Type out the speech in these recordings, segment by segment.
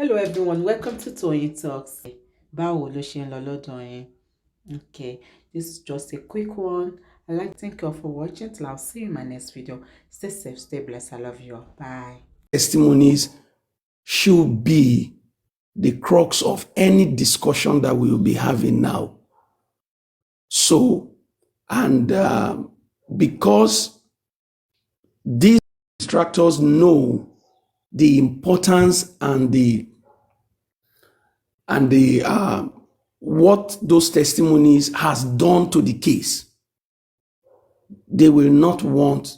Hello everyone, welcome to Toyeen Talks. Báwo ló ṣe ń lọ lọ́dọ̀ yín? Okay, this is just a quick one. I'd like to thank you all for watching. Till I'll see you in my next video. Stay safe, stay blessed. I love you all. Bye. Testimonies should be the crux of any discussion that we will be having now. So, and because these instructors know the importance and the what those testimonies has done to the case, they will not want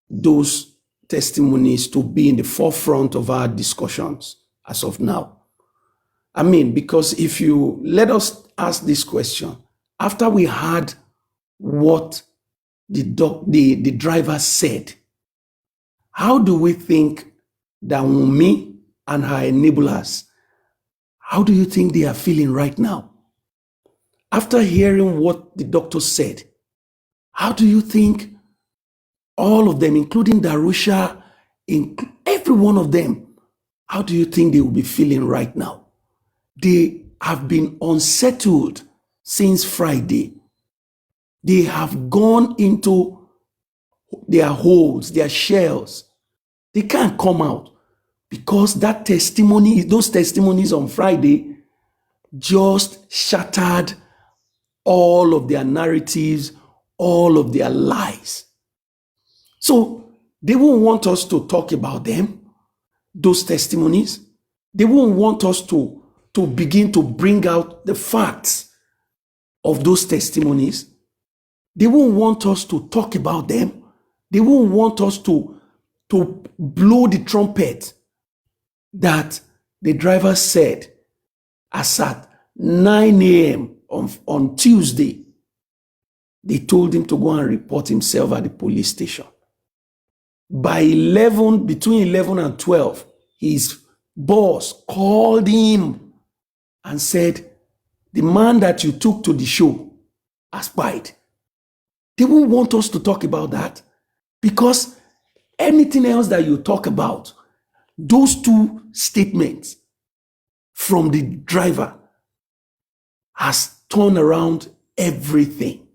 those testimonies to be in the forefront of our discussions as of now. I mean, because if you let us ask this question, after we heard what the driver said, how do we think that Wunmi and her enablers, how do you think they are feeling right now? After hearing what the doctor said, how do you think all of them, including Darusha, every one of them, how do you think they will be feeling right now? They have been unsettled since Friday. They have gone into their holes, their shells. They can't come out because those testimonies on Friday just shattered all of their narratives, all of their lies. So they won't want us to talk about them, those testimonies. They won't want us to begin to bring out the facts of those testimonies. They won't want us to talk about them. They won't want us to blow the trumpet that the driver said as at 9 a.m. on Tuesday. They told him to go and report himself at the police station. By between 11 and 12, his boss called him and said, the man that you took to the show has Kpai. They won't want us to talk about that because anything else that you talk about, those two statements from the driver has turned around everything.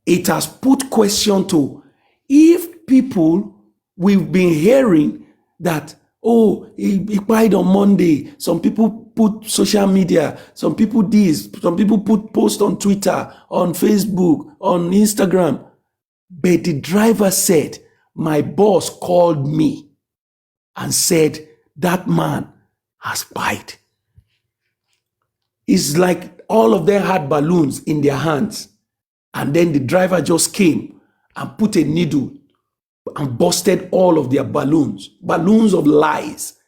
It has put question to if people we've been hearing that, oh, he Kpai on Monday. Some people put social media, some people this, some people put post on Twitter, on Facebook, on Instagram. But the driver said, my boss called me and said that man has Kpai. It's like all of them had balloons in their hands. And then the driver just came and put a needle and busted all of their balloons of lies,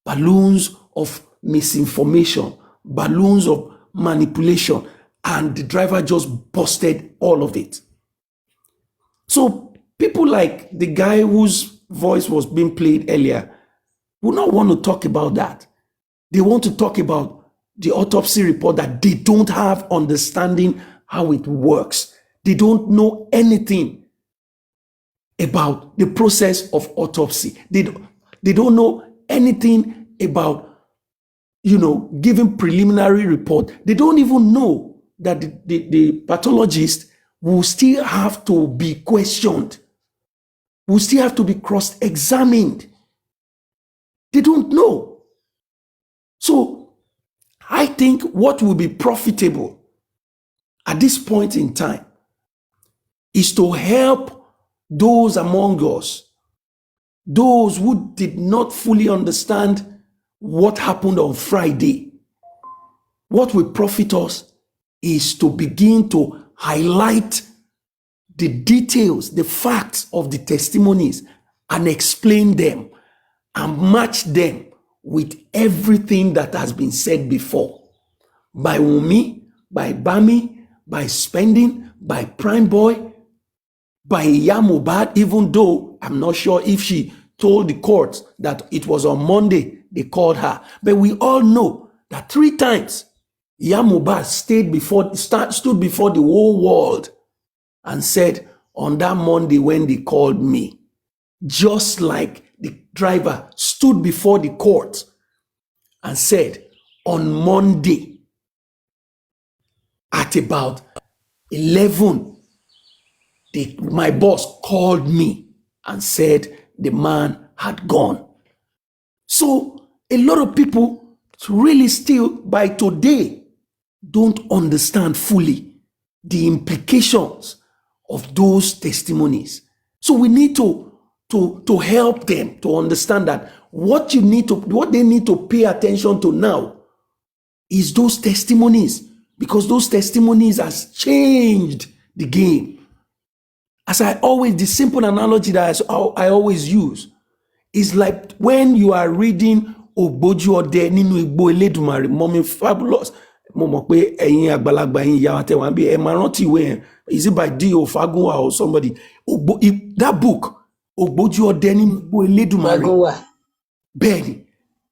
balloons of misinformation, balloons of manipulation, and the driver just busted all of it. So people like the guy whose voice was being played earlier will not want to talk about that. They want to talk about the autopsy report that they don't have understanding how it works. They don't know anything about the process of autopsy. They don't know anything about, giving preliminary report. They don't even know that the pathologist will still have to be questioned, will still have to be cross-examined. They don't know. So I think what will be profitable at this point in time is to help those among us, those who did not fully understand what happened on Friday. What will profit us is to begin to highlight the details, the facts of the testimonies and explain them and match them with everything that has been said before by Wunmi, by Bami, by Spending, by Prime Boy, by Mohbad, even though I'm not sure if she told the court that it was on Monday they called her. But we all know that 3 times Mohbad stood before the whole world and said, on that Monday when they called me, just like the driver stood before the court and said, on Monday at about 11, my boss called me and said the man had gone. So a lot of people really still by today don't understand fully the implications of those testimonies. So we need to help them to understand that what they need to pay attention to now is those testimonies, because those testimonies has changed the game. As the simple analogy that I always use is like when you are reading Ogboju Ode nínú Igbo Elédùmarè, Mommy Fabulous. Mo mọ̀ pé ẹ̀yin àgbàlagbà yín ìyá wa tẹ́ wá bí ẹ máa rántí ìwé yẹn, is it by D.O. Fagunwa or somebody? That book, Ogboju Ode nínú Igbo Elédùmarè. Bẹ́ẹ̀ni,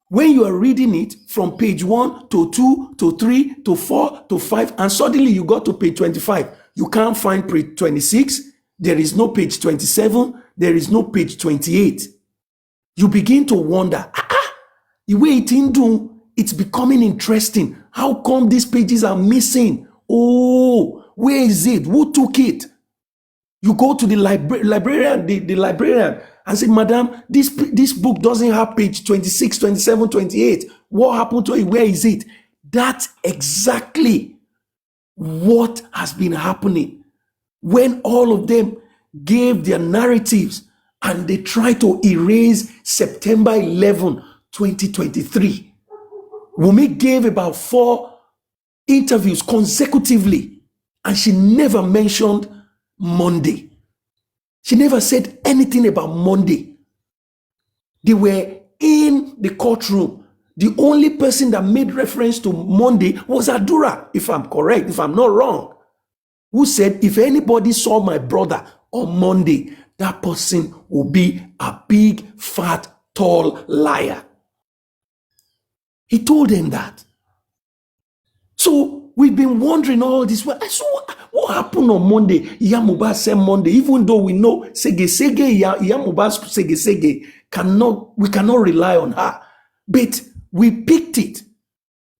when you are reading it from page 1 to 2 to 3 to 4 to 5, and suddenly you got to page 25, you can't find page 26, there is no page 27, there is no page 28. You begin to wonder, the way it's becoming interesting. How come these pages are missing? Oh, where is it? Who took it? You go to the librarian, the librarian, and say, Madam, this book doesn't have page 26, 27, 28. What happened to it? Where is it? That's exactly what has been happening when all of them gave their narratives and they tried to erase September 11, 2023. Wunmi gave about 4 interviews consecutively, and she never mentioned Monday. She never said anything about Monday. They were in the courtroom. The only person that made reference to Monday was Adura, if I'm correct, if I'm not wrong, who said, if anybody saw my brother on Monday, that person will be a big, fat, tall liar. He told them that. So we've been wondering all this. So what happened on Monday? Iya Mohbad said Monday, even though we know Iya Mohbad we cannot rely on her. But we picked it.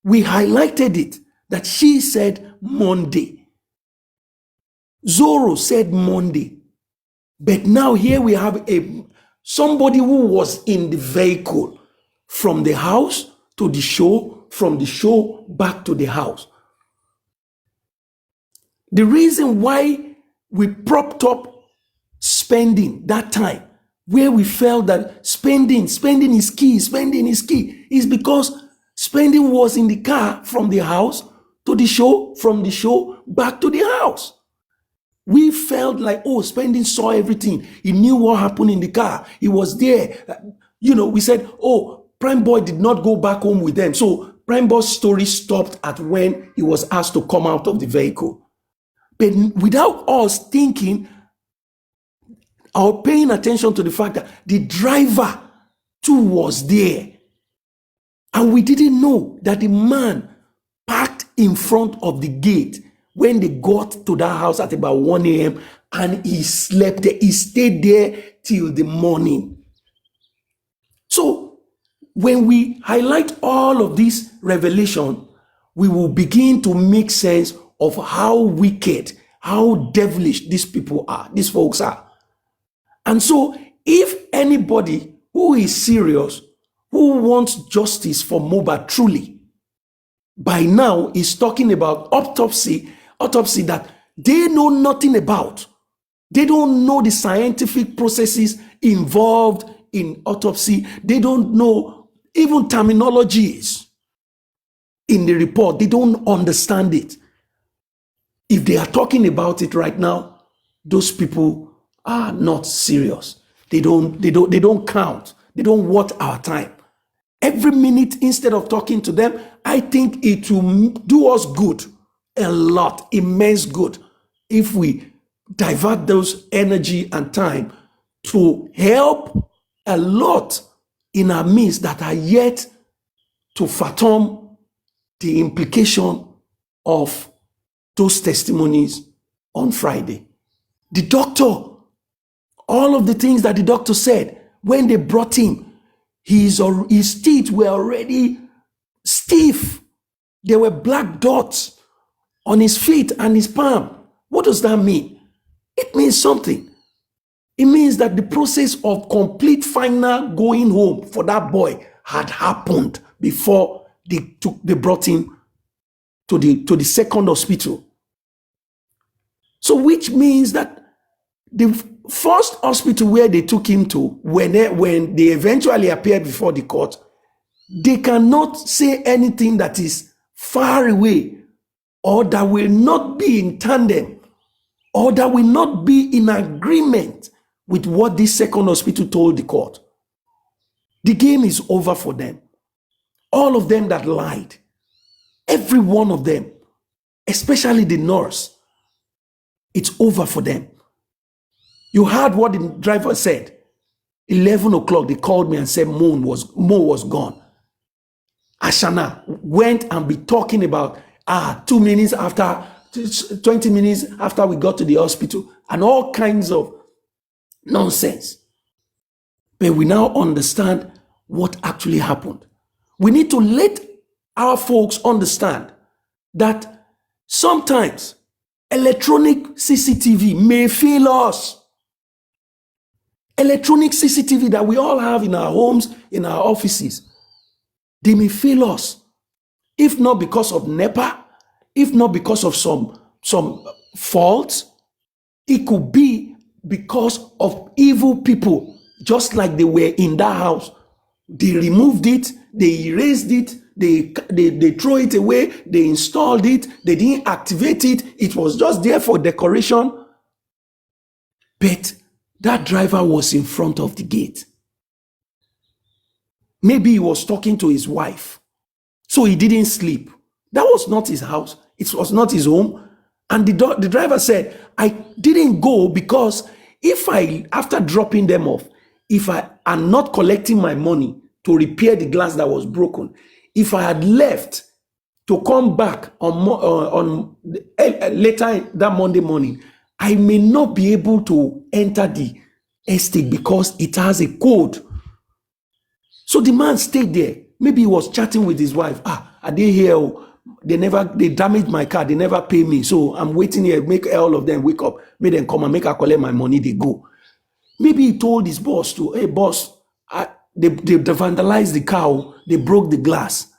We highlighted it that she said Monday. Zoro said Monday. But now here we have somebody who was in the vehicle from the house to the show, from the show back to the house. The reason why we propped up spending that time, where we felt that spending is key, is because spending was in the car from the house to the show, from the show back to the house. We felt like, spending saw everything. He knew what happened in the car. He was there. We said, Prime Boy did not go back home with them. So Prime Boy's story stopped at when he was asked to come out of the vehicle. But without us thinking or paying attention to the fact that the driver too was there. And we didn't know that the man parked in front of the gate when they got to that house at about 1 a.m. and he slept there. He stayed there till the morning. So when we highlight all of this revelation, we will begin to make sense of how wicked, how devilish these folks are. And so if anybody who is serious, who wants justice for Mohbad truly, by now is talking about autopsy that they know nothing about. They don't know the scientific processes involved in autopsy. They don't know even terminologies in the report. They don't understand it. If they are talking about it right now, those people are not serious. They don't count. They don't worth our time. Every minute, instead of talking to them, I think it will do us good, a lot, immense good, if we divert those energy and time to help a lot in our midst that are yet to fathom the implication of those testimonies on Friday. The doctor, all of the things that the doctor said, When they brought him, his teeth were already stiff. There were black dots on his feet and his palm. What does that mean? It means something. It means that the process of complete final going home for that boy had happened before they brought him to the second hospital. So which means that the first hospital where they took him to, when they eventually appeared before the court, they cannot say anything that is far away or that will not be in tandem or that will not be in agreement with what this second hospital told the court. The game is over for them. All of them that lied, every one of them, especially the nurse, it's over for them. You heard what the driver said. 11 o'clock, they called me and said Mo was gone. Ashana went and be talking about 2 minutes after, 20 minutes after we got to the hospital, and all kinds of nonsense. But we now understand what actually happened. We need to let our folks understand that sometimes electronic CCTV may fail us. Electronic CCTV that we all have in our homes, in our offices, they may fail us. If not because of NEPA, if not because of some faults, it could be because of evil people, just like they were in that house. They removed it, they erased it, they throw it away, they installed it, they didn't activate it, it was just there for decoration. But that driver was in front of the gate. Maybe he was talking to his wife, so he didn't sleep. That was not his house, it was not his home. And the driver said, I didn't go because after dropping them off, if I am not collecting my money to repair the glass that was broken, if I had left to come back on later that Monday morning, I may not be able to enter the estate because it has a code. So the man stayed there. Maybe he was chatting with his wife. Are they here? They damaged my car. They never pay me. So I'm waiting here. Make all of them wake up. Make them come and make I collect my money. They go. Maybe he told his boss to, hey boss, they vandalized the car. They broke the glass.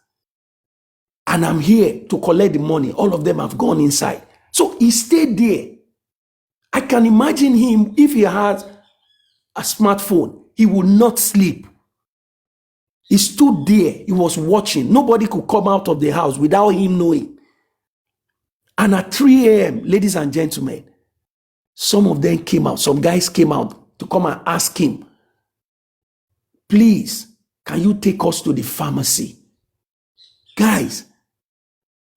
And I'm here to collect the money. All of them have gone inside. So he stayed there. I can imagine him, if he had a smartphone, he would not sleep. He stood there. He was watching. Nobody could come out of the house without him knowing. And at 3 a.m., ladies and gentlemen, some of them came out. Some guys came out to come and ask him, please, can you take us to the pharmacy? Guys,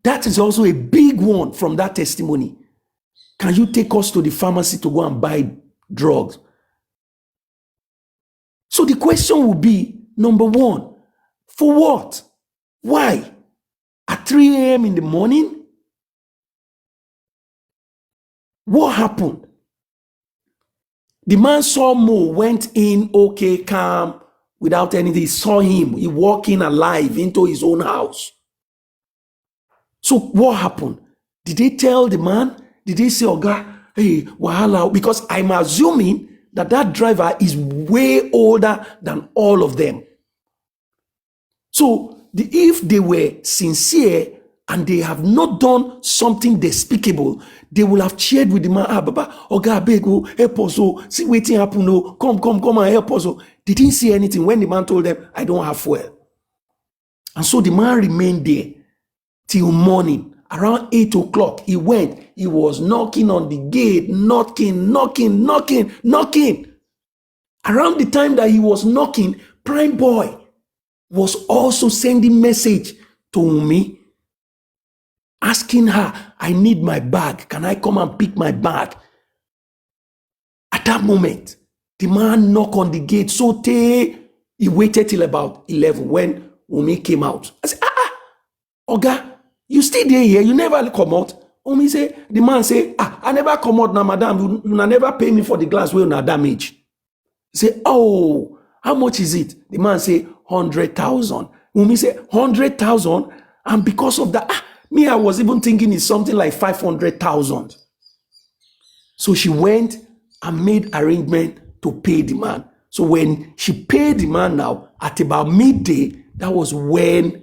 that is also a big one from that testimony. Can you take us to the pharmacy to go and buy drugs? So the question will be, number one, for what? Why? At 3 a.m. in the morning? What happened? The man saw Mo, went in, okay, calm, without anything. He saw him. He walked in alive into his own house. So what happened? Did they tell the man? Did they say, Oga, hey, wahala? Because I'm assuming that driver is way older than all of them. So if they were sincere and they have not done something despicable, they will have cheered with the man, Baba, Oga, beg, help us, see waiting happen, come and help us. They didn't see anything when the man told them, I don't have fuel. And so the man remained there till morning. Around 8 o'clock, he went. He was knocking on the gate, knocking. Around the time that he was knocking, Prime Boy was also sending message to me, asking her, I need my bag. Can I come and pick my bag? At that moment, the man knocked on the gate. So he waited till about 11 when Umi came out. I said, Oga, you stay there here, you never come out. The man say, I never come out now, madam. You never pay me for the glass where you damage. Say, oh, How much is it? The man say 100,000. Wunmi say 100,000, and because of that, me, I was even thinking it's something like 500,000. So she went and made arrangement to pay the man. So when she paid the man now, at about midday, that was when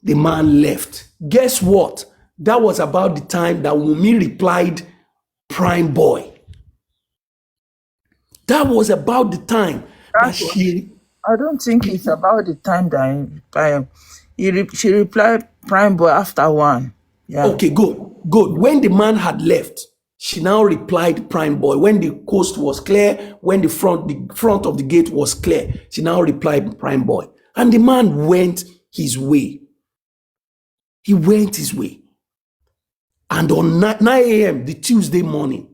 the man left. Guess what? That was about the time that Wunmi replied, "Prime boy." That was about the time that she. I don't think it's about the time that she replied Prime Boy after one. Yeah. Okay, good. When the man had left, she now replied Prime boy. When the coast was clear, when the front of the gate was clear, she now replied Prime boy. And the man went his way. He went his way. And on 9 a.m., the Tuesday morning,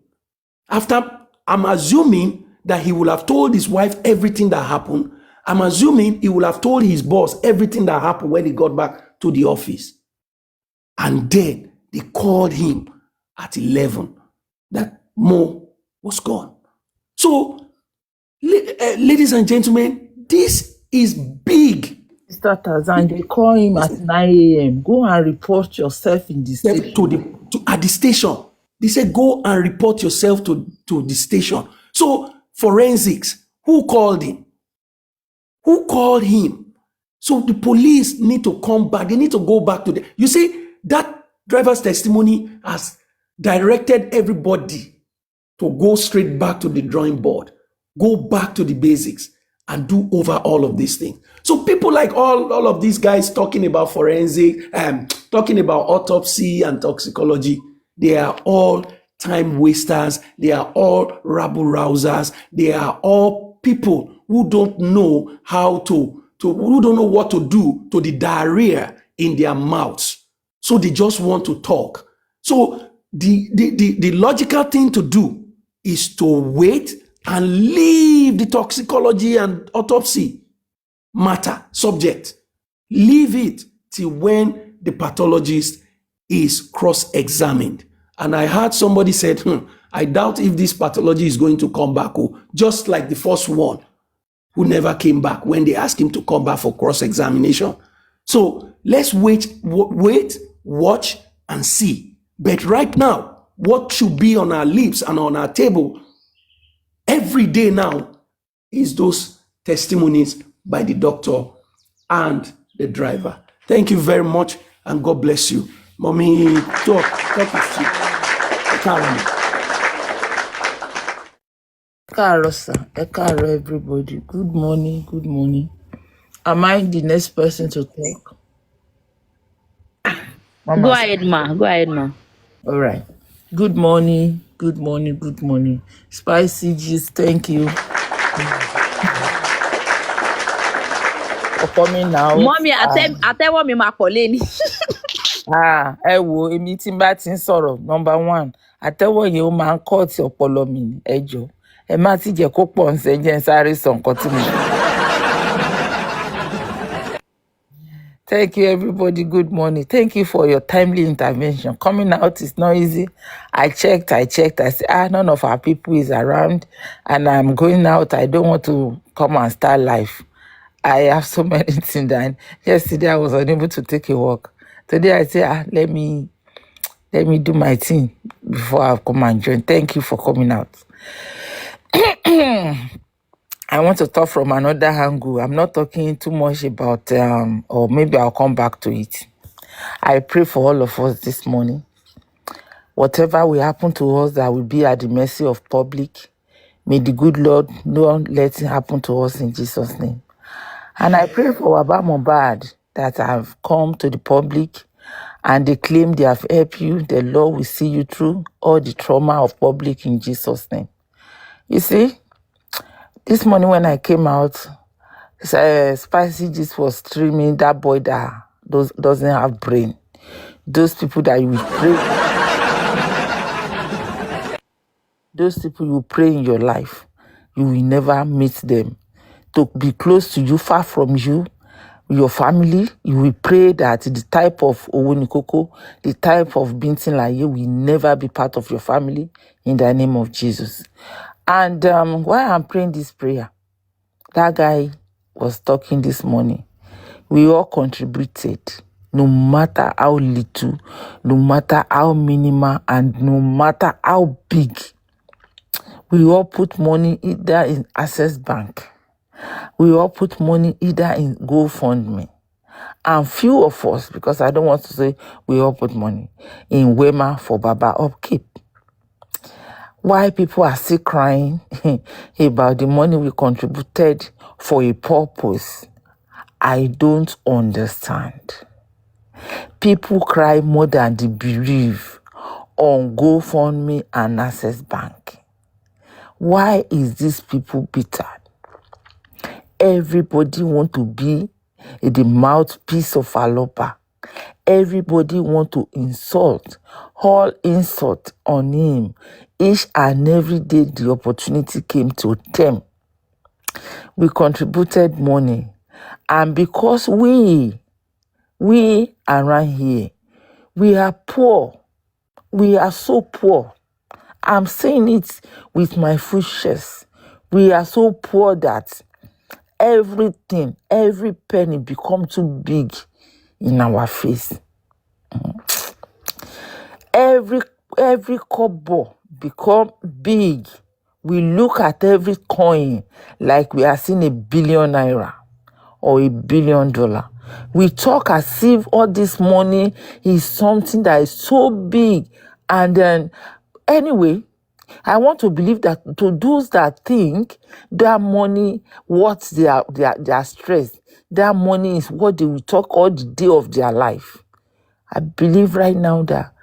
after, I'm assuming that he will have told his wife everything that happened. I'm assuming he will have told his boss everything that happened when he got back to the office. And then they called him at 11 that Mo was gone. So, ladies and gentlemen, this is big. Mr. Tarzan, they call him at 9 a.m. Go and report yourself in the station. At the station. They said, go and report yourself to the station. So, forensics, who called him? Who called him? So the police need to come back. They need to go back to the. You see, that driver's testimony has directed everybody to go straight back to the drawing board, go back to the basics, and do over all of these things. So people like all of these guys talking about forensic, talking about autopsy and toxicology, they are all time wasters. They are all rabble rousers. They are all people who don't know how who don't know what to do to the diarrhea in their mouths. So they just want to talk. So the logical thing to do is to wait and leave the toxicology and autopsy matter, subject. Leave it till when the pathologist is cross-examined. And I heard somebody said, I doubt if this pathology is going to come back, just like the first one who never came back when they asked him to come back for cross-examination. So let's wait, watch, and see. But right now, what should be on our lips and on our table every day now is those testimonies by the doctor and the driver. Thank you very much, and God bless you. Mommy, talk with you. Ekaro, everybody. Good morning. Am I the next person to talk? Go ahead, ma. All right. Good morning. Spicy gist, thank you for coming now. Mommy, àtẹ́wọ́ mi máa pọ̀ lẹ́ni. Ẹ wo èmi tí n bá ti ń sọ̀rọ̀ number one àtẹ́wọ́ yẹn ó máa ń kọ́ọ̀tì ọpọlọ mi ní ẹjọ́ ẹ má ti jẹ́ kó pọ̀ ǹsẹ̀ jẹ́ ń sáré sọ nǹkan tí mo. Thank you, everybody. Good morning. Thank you for your timely intervention. Coming out is not easy. I checked. I said, none of our people is around, and I'm going out. I don't want to come and start life. I have so many things done. Yesterday, I was unable to take a walk. Today, I say, let me do my thing before I come and join. Thank you for coming out. I want to talk from another angle. I'm not talking too much about, or maybe I'll come back to it. I pray for all of us this morning. Whatever will happen to us that will be at the mercy of public, may the good Lord not let it happen to us in Jesus' name. And I pray for Mohbad that have come to the public and they claim they have helped you. The Lord will see you through all the trauma of public in Jesus' name. You see, this morning when I came out, Spicy just was streaming that boy that doesn't have brain. Those people that you will pray. Those people you pray in your life, you will never meet them. To be close to you, far from you, your family, you will pray that the type of Owonikoko, the type of Bintin Laye will never be part of your family in the name of Jesus. And why I'm praying this prayer, That guy was talking this morning. We all contributed, no matter how little, no matter how minimal, and no matter how big. We all put money either in Access Bank. We all put money either in GoFundMe. And few of us, because I don't want to say we all put money, in Wema for Baba upkeep. Why people are still crying about the money we contributed for a purpose, I don't understand. People cry more than they believe on GoFundMe and Access Bank. Why is these people bitter? Everybody want to be the mouthpiece of Aloba. Everybody want to insult, all insult on him. Each and every day the opportunity came to them. We contributed money. And because we around here, we are poor. We are so poor. I'm saying it with my full chest. We are so poor that everything, every penny become too big in our face. Every kobo become big. We look at every coin like we are seeing $1 billion or $1 billion. We talk as if all this money is something that is so big. And then, anyway, I want to believe that to those that think that money worth their stress, that money is what they will talk all the day of their life. I believe right now that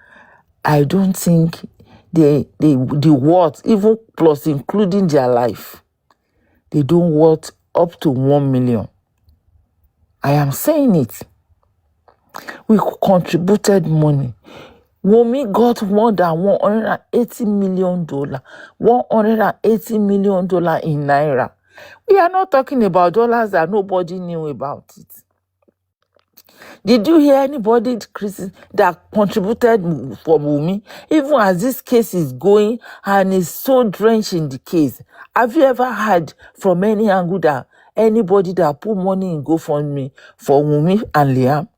I don't think the worth, even plus including their life, they don't worth up to 1 million. I am saying it. We contributed money. Wunmi got more than $180 million. $180 million in Naira. We are not talking about dollars that nobody knew about it. Did you hear anybody that contributed for Wunmi? Even as this case is going and is so drenched in the case, have you ever heard from any angle that anybody that put money in GoFundMe for Wunmi and Liam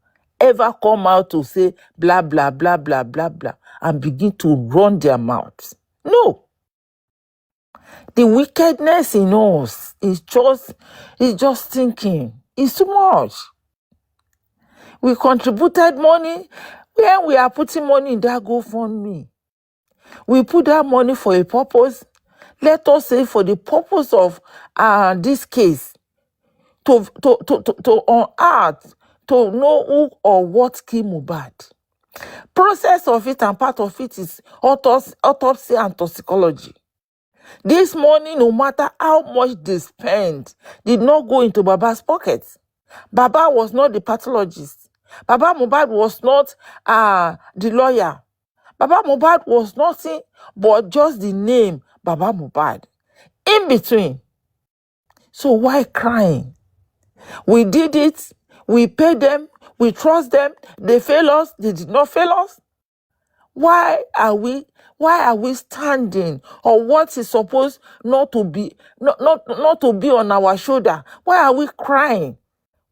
ever come out to say blah, blah, blah, blah, blah, blah, and begin to run their mouths? No. The wickedness in us is just thinking. It's too much. We contributed money. When we are putting money in that GoFundMe, we put that money for a purpose. Let us say for the purpose of this case, to unearth, to know who or what killed Mohbad. Process of it and part of it is autopsy and toxicology. This money, no matter how much they spend, did not go into Baba's pockets. Baba was not the pathologist. Baba Mohbad was not the lawyer. Baba Mohbad was nothing but just the name Baba Mohbad. In between. So why crying? We did it. We paid them. We trust them. They fail us. They did not fail us. Why are we standing on what is supposed not to be on our shoulder? Why are we crying?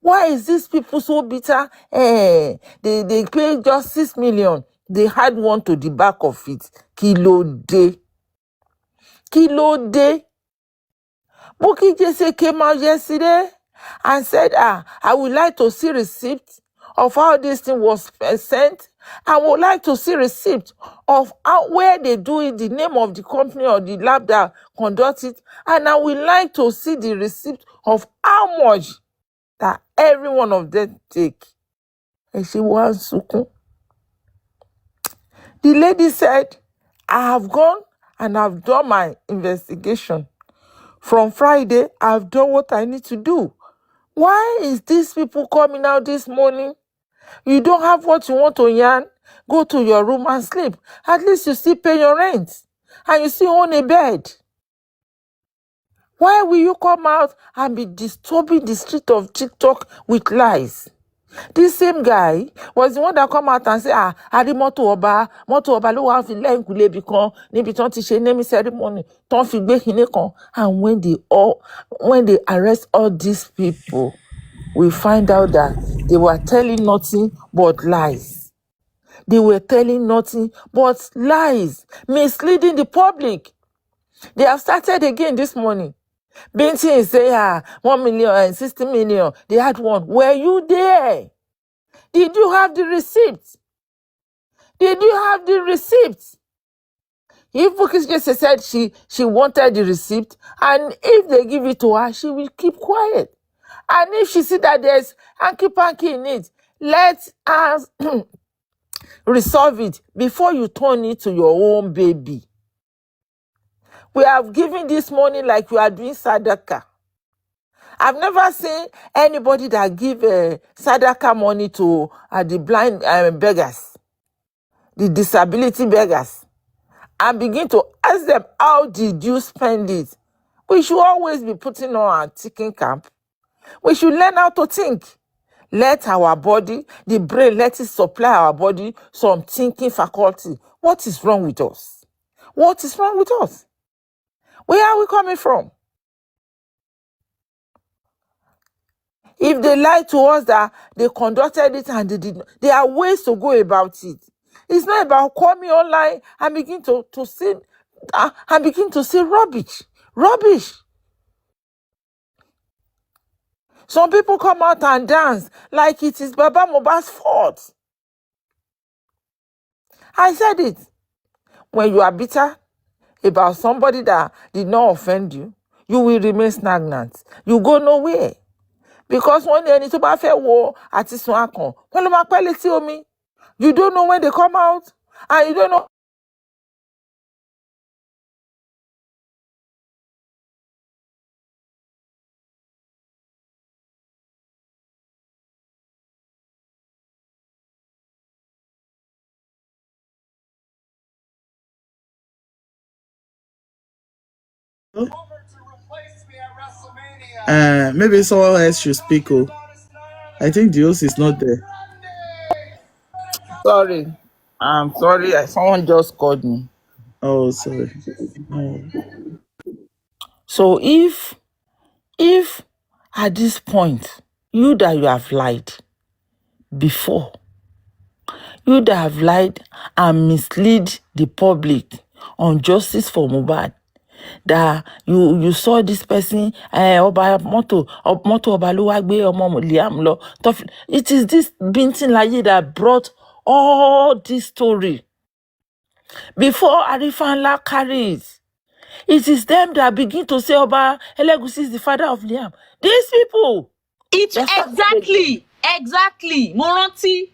Why is these people so bitter? They pay just 6 million. They had one to the back of it. Kilo day. Bukky Jesse came out yesterday and said, I would like to see receipt of how this thing was sent. I would like to see receipt of where they do it, the name of the company or the lab that conducts it. And I would like to see the receipt of how much that every one of them take. And she was suku. The lady said, I have gone and I've done my investigation. From Friday, I've done what I need to do. Why is these people coming out this morning? You don't have what you want to yarn. Go to your room and sleep. At least you still pay your rent. And you still own a bed. Why will you come out and be disturbing the street of TikTok with lies? This same guy was the one that come out and say, Adi Moto Oba ló wá fi lẹ́yìnkùlé ibì kan níbi tí wọ́n ti ṣe naming ceremony, tán fi gbé kinní kan. And when they arrest all these people, we find out that they were telling nothing but lies. They were telling nothing but lies, misleading the public. They have started again this morning. Binti is saying, 1 million and 60 million. They had one. Were you there? Did you have the receipt? Did you have the receipt? If Bukis just said she wanted the receipt, and if they give it to her, she will keep quiet. And if she see that there's hanky-panky in it, let us resolve it before you turn it to your own baby. We have given this money like we are doing sadaka. I've never seen anybody that give sadaka money to the blind beggars, the disability beggars, and begin to ask them, how did you spend it? We should always be putting on our thinking camp. We should learn how to think. Let our body, the brain, let it supply our body some thinking faculty. What is wrong with us? What is wrong with us? Where are we coming from? If they lie to us that they conducted it and they did not, there are ways to go about it. It's not about coming online and begin to see rubbish. Rubbish. Some people come out and dance like it is Baba Mohbad's fault. I said it. When you are bitter about somebody that did not offend you, you will remain stagnant. You go nowhere. Because when ẹni tó bá fẹ́ wo àti sun akàn, wọ́n ló máa pẹ́ létí omi. You don't know when they come out, and you don't know. Maybe someone else should speak. Oh, I think the host is not there. Sorry. I'm sorry. Someone just called me. Oh, sorry. So if at this point, you that you have lied before, you that have lied and mislead the public on justice for Mohbad, that you saw this person, Oba Moto Oba ló wá gbé ọmọ Liam lọ. It is this Bintin Laye that brought all this story. Before Arifanla carries, it is them that begin to say Oba Elegushi is the father of Liam. These people. It's exactly. Moranti.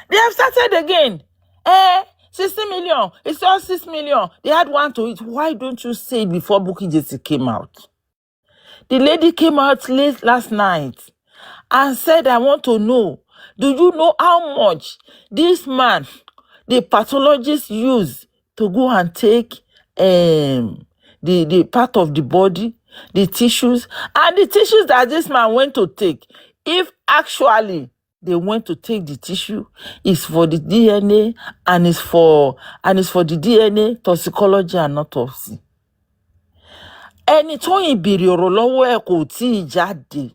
They have started again. 60 million. It's all 6 million. They had one to it. Why don't you say it before Bukky Jesse came out? The lady came out late last night and said, I want to know, do you know how much this man, the pathologist, used to go and take the part of the body, the tissues, and the tissues that this man went to take? If actually they went to take the tissue, is for the DNA and is for the DNA toxicology and autopsy. Ẹni tó ìbèrè ọ̀rọ̀ lọ́wọ́ ẹ̀ kò tí ì jáde.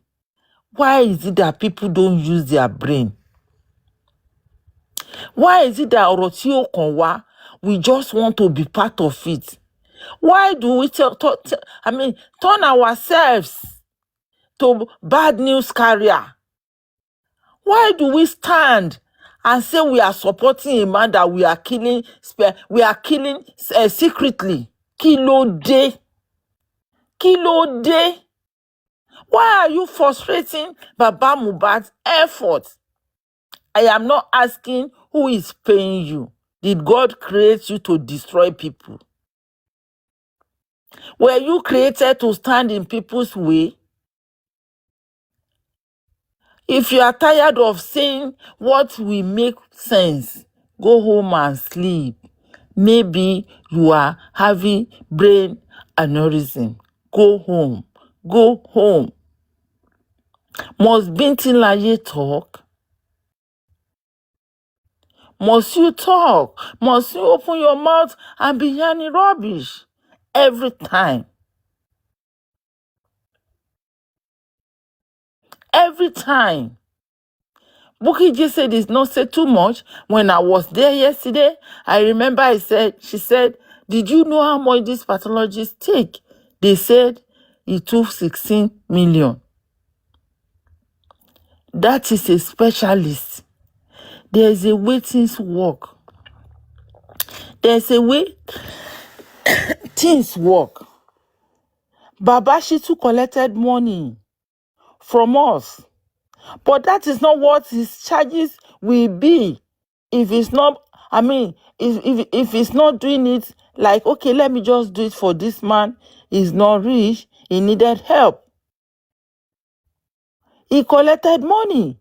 Why is it that people don't use their brain? Why is it that ọ̀rọ̀ tí ó kàn wá, we just want to be part of it? Why do we turn ourselves to bad news carrier? Why do we stand and say we are supporting a man that we are killing secretly? Kí ló dé? Kí ló dé? Why are you frustrating Baba Mohbad's effort? I am not asking who is paying you. Did God create you to destroy people? Were you created to stand in people's way? If you are tired of saying what will make sense, go home and sleep. Maybe you are having brain aneurysm. Go home. Go home. Must Bintinlaye talk? Must you talk? Must you open your mouth and be yarning rubbish every time? Every time. Bukky just said it's not say too much. When I was there yesterday, I remember she said, did you know how much these pathologists take? They said it took 16 million. That is a specialist. There is a way things work. There's a way things work. Baba Shitu collected money from us. But that is not what his charges will be. If it's not, if it's not doing it like, okay, let me just do it for this man. He's not rich. He needed help. He collected money.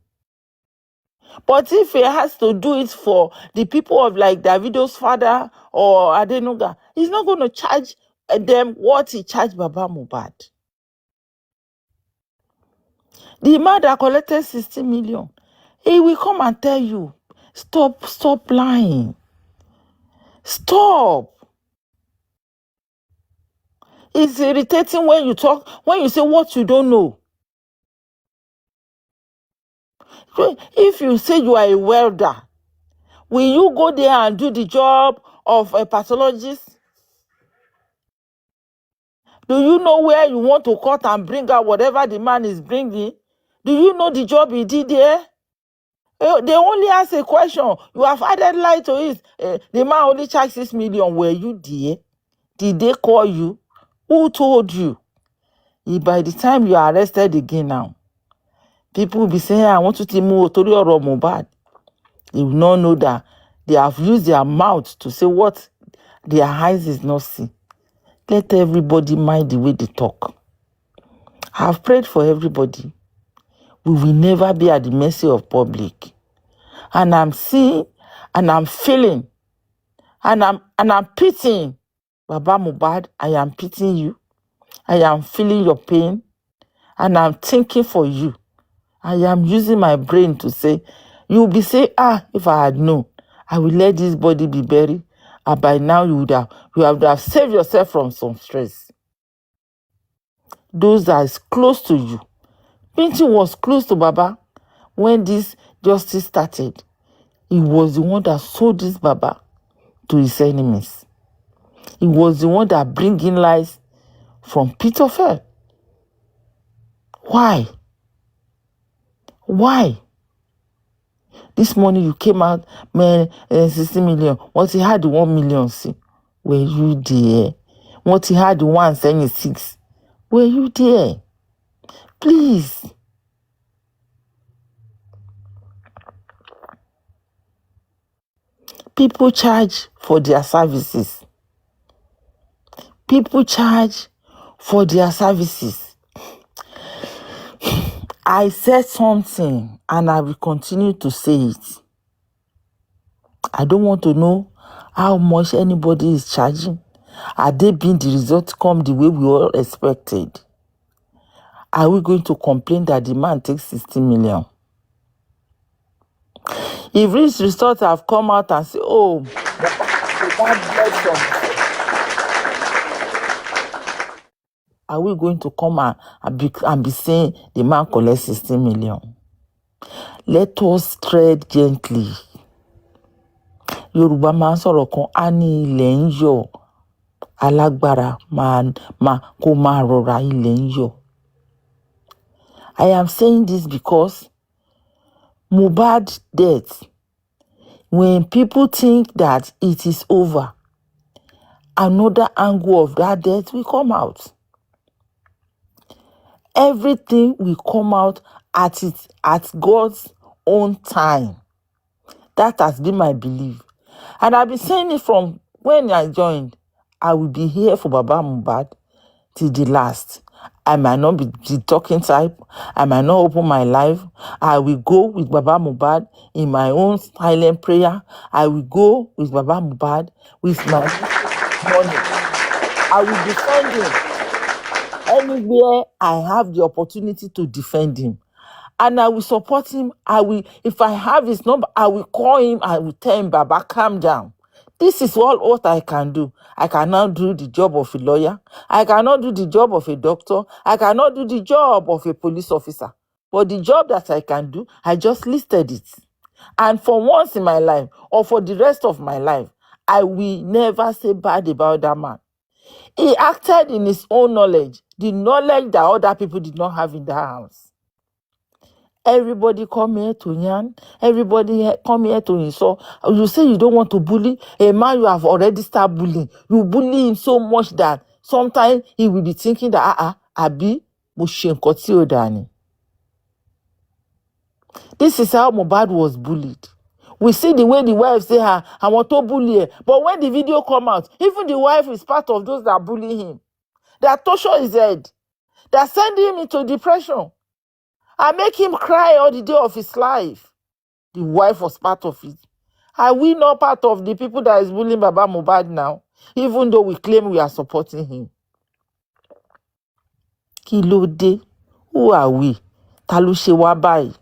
But if he has to do it for the people of like Davido's father or Adenuga, he's not going to charge them what he charged Baba Mohbad. The man that collected 60 million, he will come and tell you, stop lying. Stop. It's irritating when you talk, when you say what you don't know. If you say you are a welder, will you go there and do the job of a pathologist? Do you know where you want to cut and bring out whatever the man is bringing? Do you know the job he did there? They only ask a question. You have added light to it. The man only charged 6 million. Were you there? Did they call you? Who told you? By the time you are arrested again now, people will be saying, I want to move to Mohbad. They will not know that they have used their mouth to say what their eyes is not see. Let everybody mind the way they talk. I have prayed for everybody. We will never be at the mercy of public. And I'm seeing, and I'm feeling, and I'm pitying. Baba Mohbad, I am pitying you. I am feeling your pain. And I'm thinking for you. I am using my brain to say, you'll be saying, if I had known, I will let this body be buried. And by now you would have saved yourself from some stress. Those that is close to you. Binti was close to Baba when this justice started. He was the one that sold this Baba to his enemies. He was the one that bring in lies from pit of hell. Why? Why? This morning you came out, man, 60 million. Once he had the 1 million, see, were you there? Once he had the 176, were you there? Please. People charge for their services. People charge for their services. I said something and I will continue to say it. I don't want to know how much anybody is charging. Are they being the result come the way we all expected? Are we going to complain that the man takes 60 million? If these results have come out and say, oh, the man bled from, are we going to come and be saying the man collects 60 million? Let us tread gently. Yorùbá máa ń sọ̀rọ̀ kan, á ní ilẹ̀ ń yọ̀, alágbára kó máa rọra ilẹ̀ ń yọ̀. I am saying this because Mohbad death, when people think that it is over, another angle of that death will come out. Everything will come out at God's own time. That has been my belief. And I've been saying it from when I joined. I will be here for Baba Mohbad till the last. I might not be the talking type. I might not open my life. I will go with Baba Mohbad in my own silent prayer. I will go with Baba Mohbad with my money. I will defend him. Anywhere I have the opportunity to defend him, And I will support him. If I have his number, I will call him. I will tell him, Baba, calm down. This is all what I can do. I cannot do the job of a lawyer. I cannot do the job of a doctor. I cannot do the job of a police officer. But the job that I can do, I just listed it. And for once in my life, or for the rest of my life, I will never say bad about that man. He acted in his own knowledge, the knowledge that other people did not have in the house. Everybody come here to yarn. Everybody come here to insult. You say you don't want to bully a man you have already started bullying. You bully him so much that sometimes he will be thinking that Abi mo ṣe nǹkan tí ò dáa ni. This is how Mohbad was bullied. We see the way the wife say I want to bully her. But when the video come out, even the wife is part of those that bully him. That torture his head. That send him into depression. And make him cry all the day of his life. The wife was part of it. Are we not part of the people that is bullying Baba Mohbad now? Even though we claim we are supporting him. Kí ló dé? Who are we? Ta ló ṣe wá báyìí?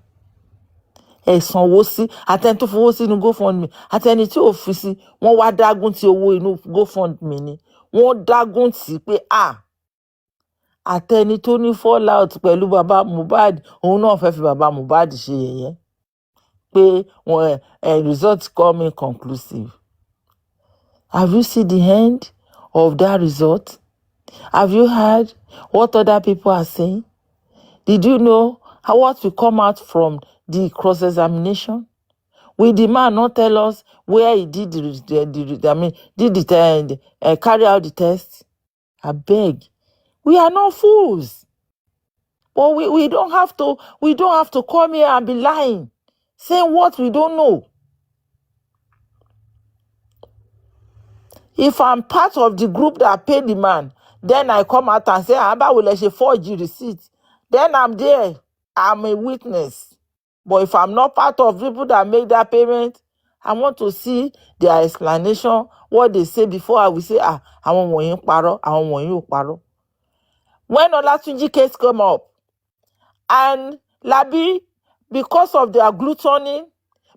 Ẹ sanwó sí, àtẹni tó fowó sínú GoFundMe, àtẹni tí ò fi sí, wọ́n wá dágún tí owó inú GoFundMe ni. Wọ́n dágún tí pé àtẹni tó ní fall out pẹ̀lú Baba Mohbad, òun náà fẹ́ fi Baba Mohbad ṣe yẹ̀yẹ́. Pé result come inconclusive. Have you seen the end of that result? Have you heard what other people are saying? Did you know what will come out from the cross-examination? Will the man not tell us where he did carry out the test? I beg. We are not fools. But we don't have to come here and be lying, saying what we don't know. If I'm part of the group that paid the man, then I come out and say, báwo lẹ ṣe forge receipt. Then I'm there. I'm a witness. But if I'm not part of people that make that payment, I want to see their explanation, what they say before I will say, àwọn wọ̀nyí ń parọ́, àwọn wọ̀nyí ò parọ́. When Olatunji case come up, and Labi, because of their gluttony,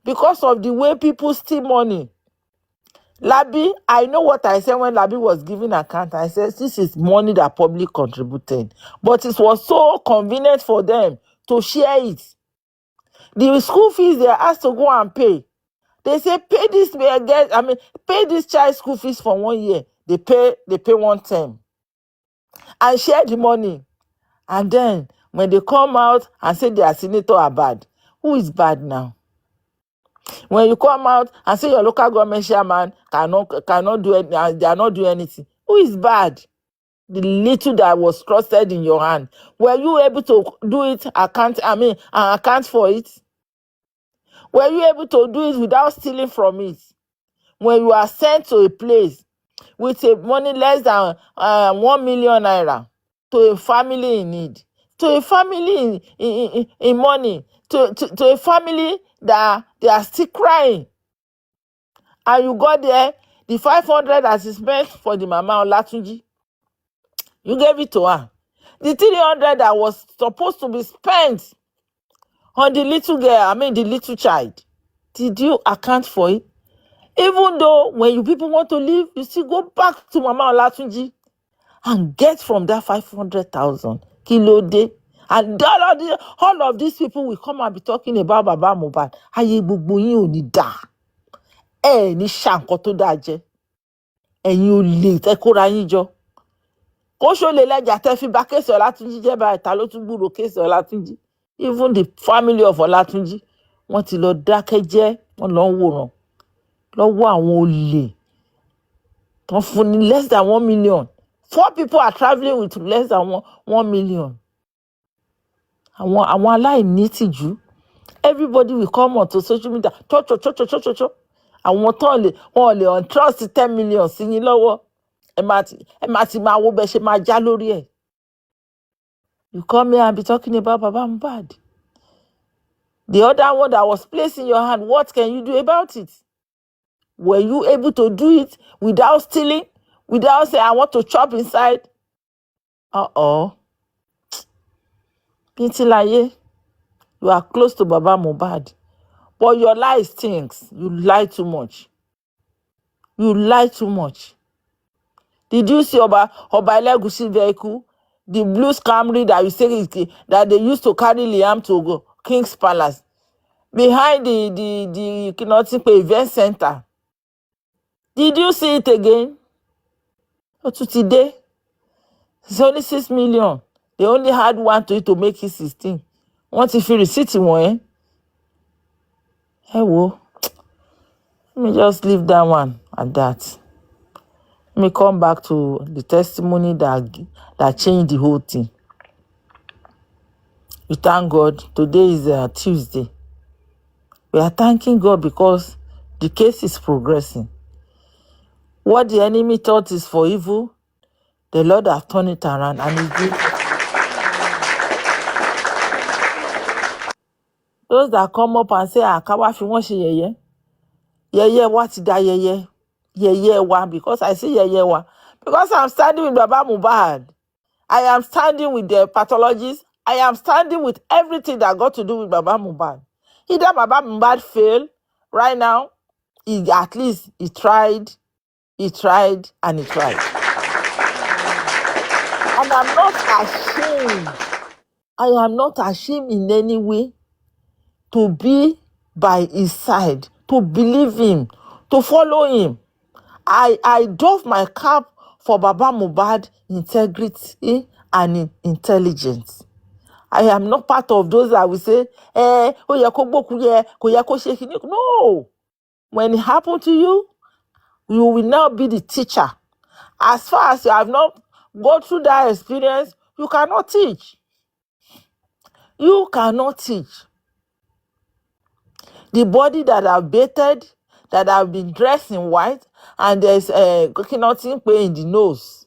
because of the way people steal money, Labi, I know what I said when Labi was giving account. I said, this is money that public contributed. But it was so convenient for them to share it. The school fees they are asked to go and pay. They say, pay this child school fees for 1 year. They pay 1 term. And share the money. And then, when they come out and say their senator are bad, who is bad now? When you come out and say your local government chairman cannot do it, they are not doing anything, who is bad? The little that was trusted in your hand, were you able to do it? Account for it? Were you able to do it without stealing from it? When you are sent to a place with a money less than 1 million naira to a family in need, to a family in money, to a family that they are still crying. And you got there, the 500 that is meant for the Mama Olatunji, you gave it to her. The 300 that was supposed to be spent on the little girl, the little child, did you account for it? Even though when you people want to leave, you still go back to Mama Olatunji and get from that 500,000. Kí ló dé? And all of these people will come and be talking about Baba Mohbad. Ayé gbogbo yín ò ní dá. Ẹ ní ṣà nǹkan tó dáa jẹ. Ẹ̀yin ò lè tẹ́ kóra yín jọ. Kó ṣó lè lẹ́jà tẹ́ fi bà kéèsì Ọlátúnjí jẹ́ báyìí, ta ló tún gbúrò kéèsì Ọlátúnjí. Even the family of Ọlátúnjí, wọ́n ti lọ dákẹ́ jẹ́, wọ́n lọ ń wòran. Lọ́wọ́ àwọn olè. Tó fún ní less than 1 million. 4 people are traveling with less than 1 million. Àwọn aláìní tìjú. Everybody will come on to social media. Cho. Àwọn wọ́n lè on trust 10 million sí yín lọ́wọ́. Ẹ máa ti máa wo bẹ́ ṣe máa já lórí ẹ̀. You come here and be talking about Baba Mohbad. The other one that was placed in your hand, what can you do about it? Were you able to do it without stealing? Without saying, I want to chop inside? Bíntín láyé. You are close to Baba Mohbad. But your lie stinks. You lie too much. You lie too much. Did you see Oba Elegushi vehicle? The blue Camry that you say that they used to carry Liam to go King's Palace. Behind the event center. Did you see it again? Today, it's only 6 million. They only had one to make it 16. Once if you receipt one, hey, whoa. Let me just leave that one at that. Let me come back to the testimony that changed the whole thing. We thank God. Today is Tuesday. We are thanking God because the case is progressing. What the enemy thought is for evil, the Lord have turned it around and is doing. Those that come up and say, Kawa fi won se yeye. Yeye wa ti da yeye. Yeye wa, because I say yeye wa. Because I'm standing with Baba Mohbad. I am standing with the pathologists. I am standing with everything that got to do with Baba Mohbad. Either Baba Mohbad failed right now, at least he tried, and he tried. And I'm not ashamed. I am not ashamed in any way to be by his side, to believe him, to follow him. I doff my cap for Baba Mohbad integrity and intelligence. I am not part of those that will say, no. When it happened to you, you will now be the teacher. As far as you have not gone through that experience, you cannot teach. You cannot teach. The body that have bathed, that have been dressed in white, and there's nothing in the nose.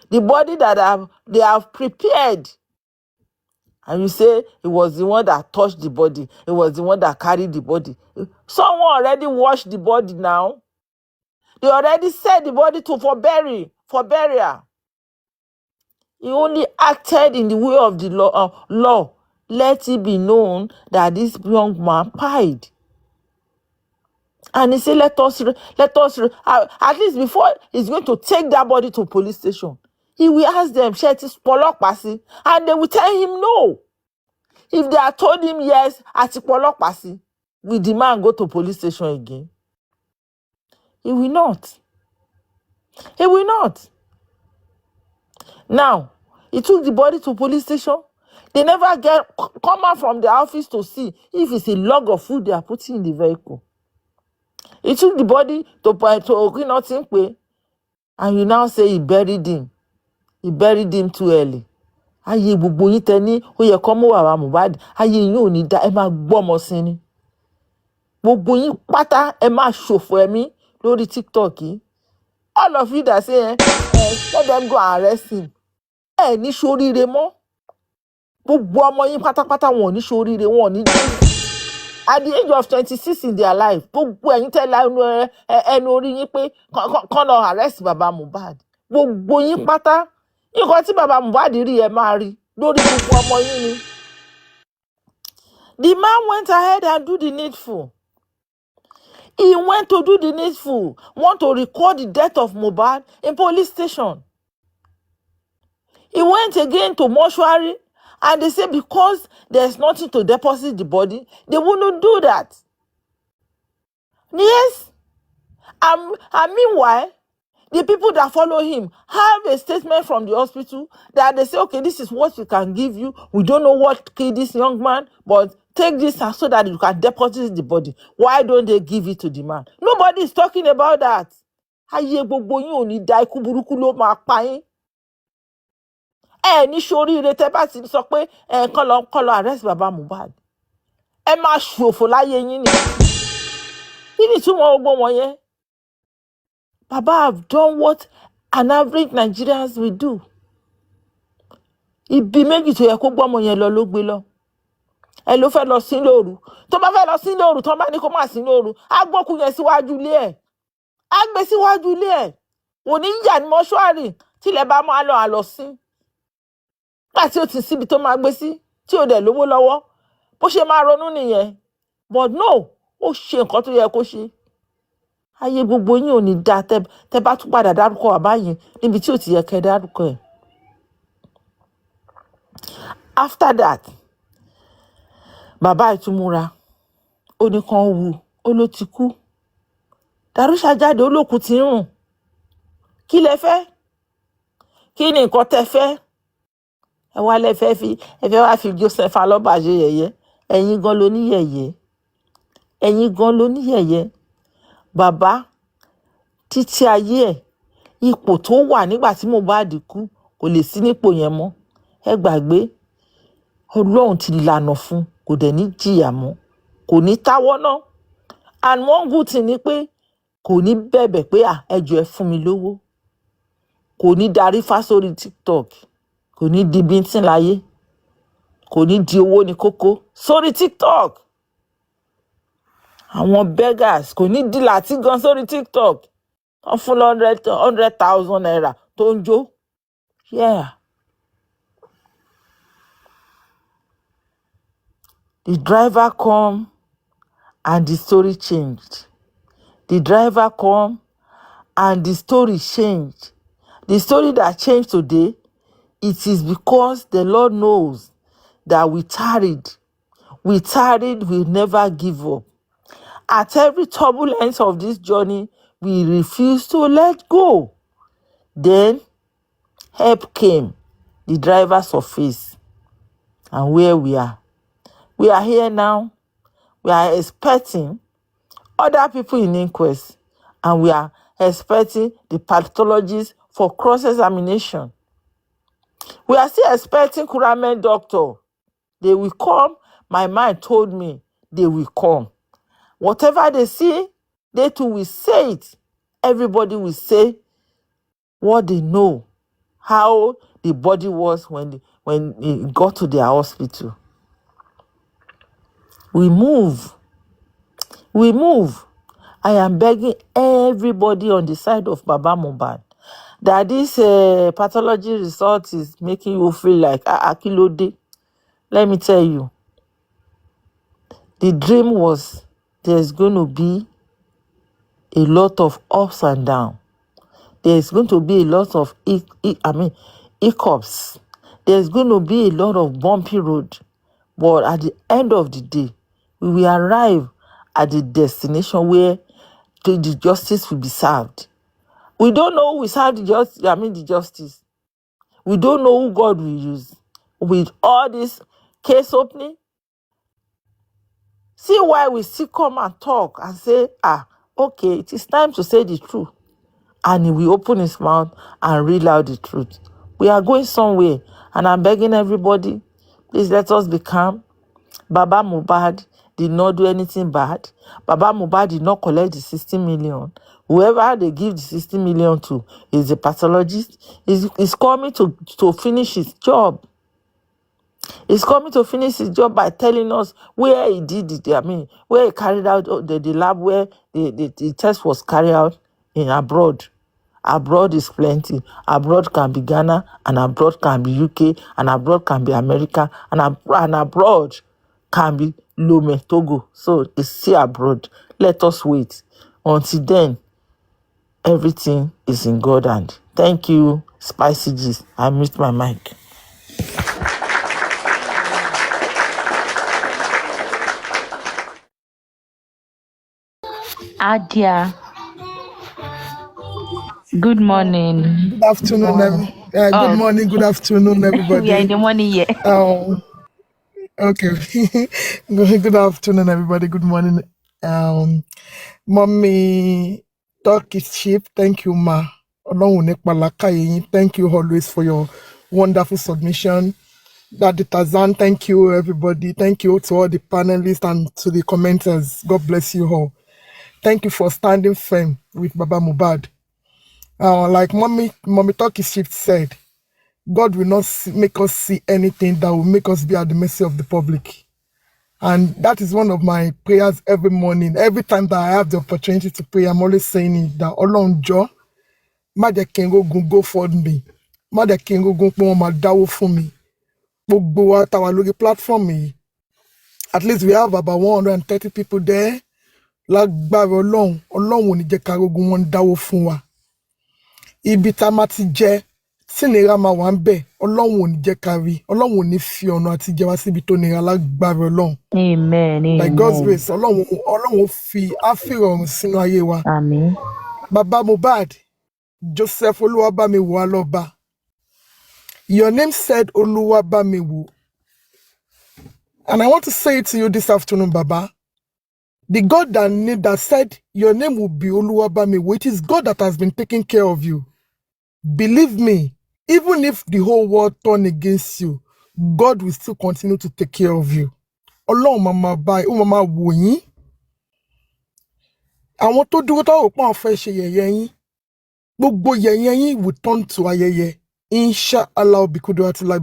The body that they have prepared. And you say it was the one that touched the body. It was the one that carried the body. Someone already washed the body now. They already set the body for burial. He only acted in the way of the law. Let it be known that this young man died. And he said, let us, at least before he's going to take that body to police station, he will ask them, and they will tell him no. If they had told him yes, will the man go to police station again? He will not. He will not. Now, he took the body to police station. They never come out from the office to see if it's a log of food they are putting in the vehicle. He took the body to and you now say he buried him. He buried him too early. Ayé gbogbo yín tẹ́ ní ó yẹ kó mú Baba Mohbad. Ayé yín ò ní dá, ẹ máa gbọ́mọ sí ni. Gbogbo yín pátá ẹ máa ṣòfò ẹ̀mí lórí TikTok yìí. All of you that say, let them go and arrest him. Ẹ ní ṣoríire mọ́. Gbogbo ọmọ yín pátápátá wọn ò ní ṣoríire, wọn ò ní jẹ́. At the age of 26 in their life, gbogbo ẹ̀yin tẹ́ ẹnu orí yín pé kán lọ arrest Baba Mohbad. Gbogbo yín pátá. Nǹkan tí Baba Mohbad rí ẹ máa rí lórí gbogbo ọmọ yín ni. The man went ahead and do the needful. He went to do the needful, want to record the death of Mohbad in police station. He went again to mortuary, and they say because there's nothing to deposit the body, they wouldn't do that. Yes. And meanwhile, the people that follow him have a statement from the hospital that they say, okay, this is what we can give you. We don't know what killed this young man, but take this so that you can deposit the body. Why don't they give it to the man? Nobody is talking about that. Ayé gbogbo yín ò ní dá, ikú burúkú ló máa pa yín. Ẹ ní ṣoríire tẹ́ bá ti sọ pé kán lọ arrest Baba Mohbad. Ẹ máa ṣòfò láyé yín ni. Kí ni ìtumọ̀ gbogbo wọn yẹn? Baba have done what an average Nigerians will do. Ibi méjì tó yẹ kó gbọ́mọ yẹn lọ ló gbé lọ. Ẹ ló fẹ́ lọ sin lóru. Tó bá fẹ́ lọ sin lóru, tó bá ní kó má sin lóru, á gbókú yẹn síwájú ilé ẹ̀. Á gbé síwájú ilé ẹ̀. Kò ní yà ní mọ́ṣúárì tílẹ̀ bá máa lọ àlọ́ sí. Nígbà tí ó ti síbi tó máa gbé sí, tí ò dẹ̀ lówó lọ́wọ́. bó ṣe máa ronú nìyẹn, but no, ó ṣe nǹkan tó yẹ kó ṣe. Ayé gbogbo yín ò ní dáa tẹ́ bá tún padà dárúkọ bàbá yẹn níbi tí ò ti yẹ kẹ́ dárúkọ ẹ̀. After that, bàbá ìtumúra ó ní kán wú, ó ló ti kú. Darusha jáde ó lókun ti ń rùn. Kí lẹ fẹ́? Kí ni nǹkan tẹ́ fẹ́? Ẹ wá lẹ fẹ́ wá fi Joseph Aloba ṣe yẹ̀yẹ́. Ẹ̀yin gan ló ní yẹ̀yẹ́. Ẹ̀yin gan ló ní yẹ̀yẹ́. Bàbá títí ayé ẹ̀, ipò tó wà nígbà tí Mohbad kú kò lè sí nípò yẹn mọ́. Ẹ gbàgbé, Ọlọ́run ti lànà fún, kò dẹ̀ ní jìyà mọ́, kò ní táwọ́ náà. And one good thing ni pé kò ní bẹ̀bẹ̀ pé ẹ jọ̀ọ́ ẹ fún mi lówó. Kò ní darí fá sórí TikTok, kò ní di bíntín láyé, kò ní di owó ní kókó sórí TikTok. Àwọn beggars kò ní di láti gan sórí TikTok. Wọ́n fún 100,000 naira tó ń jó. Yeah. The driver come and the story changed. The driver come and the story changed. The story that changed today, it is because the Lord knows that we tarried, we never give up. At every turbulence of this journey, we refuse to let go. Then help came. The driver surfaced. And where we are here now. We are expecting other people in inquest, and we are expecting the pathologists for cross-examination. We are still expecting Kurame doctor. They will come. My mind told me they will come. Whatever they see, they too will say it. Everybody will say what they know, how the body was when it got to their hospital. We move. I am begging everybody on the side of Baba Mohbad that this pathology result is making you feel like akilode. Let me tell you, the dream was there's going to be a lot of ups and downs. There's going to be a lot of hiccups. There's going to be a lot of bumpy road. But at the end of the day, we will arrive at the destination where the justice will be served. We don't know who will serve the justice. We don't know who God will use. With all this case opening, see why we still come and talk and say, okay, it is time to say the truth. And he will open his mouth and read out the truth. We are going somewhere, and I'm begging everybody, please let us be calm. Baba Mohbad did not do anything bad. Baba Mohbad did not collect the 60 million. Whoever they give the 60 million to is a pathologist. Is coming to finish his job. He's coming to finish his job by telling us where he did it. Where he carried out the lab, where the test was carried out in abroad. Abroad is plenty. Abroad can be Ghana, and abroad can be UK, and abroad can be America, and abroad can be Lome, Togo. So it's still abroad. Let us wait. Until then, everything is in God's hand. Thank you, Spicy G's. I mute my mic. Adia. Good morning. Good afternoon, good morning, good afternoon, everybody. We are in the morning yet. Okay. Good afternoon, everybody. Good morning. Mommy, talk is cheap. Thank you, ma. Thank you always for your wonderful submission. Daddy Tazan, thank you, everybody. Thank you to all the panelists and to the commenters. God bless you all. Thank you for standing firm with Baba Mohbad. Like Mommy Talk is Shift said, God will not make us see anything that will make us be at the mercy of the public. And that is one of my prayers every morning. Every time that I have the opportunity to pray, I'm always saying it, that Ọlọ́run jọ̀ọ́, má jẹ́ kí n rógun go for me. Má jẹ́ kí n rógun pé wọ́n máa dáwó fún mi. Gbogbo wa tá wà lórí platform yìí, At least we have about 130 people there. Lágbára Ọlọ́run, Ọlọ́run ò ní jẹ́ ká rógun wọn dáwó fún wa. Ibi tá máa ti jẹ, tí nira máa wà ń bẹ̀, Ọlọ́run ò ní jẹ́ ká rí. Ọlọ́run ò ní fi ọ̀nà àti jẹ wá síbi tó nira lágbára Ọlọ́run. Amen. By God's Amen. grace, Ọlọ́run ó fi àfìrọ̀rùn sínú ayé wa. Amen. Baba Mohbad, Joseph Oluwabamiwo Aloba. Your name said Oluwabamiwo. And I want to say it to you this afternoon, Baba. The God that said your name will be Oluwabamiwo, it is God that has been taking care of you. Believe me, even if the whole world turn against you, God will still continue to take care of you. Ọlọ́run mama báyìí, ó mama wò yín. Àwọn tó dúró tó rò pé àwọn fẹ́ ṣe yẹ̀yẹ́ yín. Gbogbo yẹ̀yẹ́ yín will turn to ayẹyẹ. Inshallah, bikudu atulai.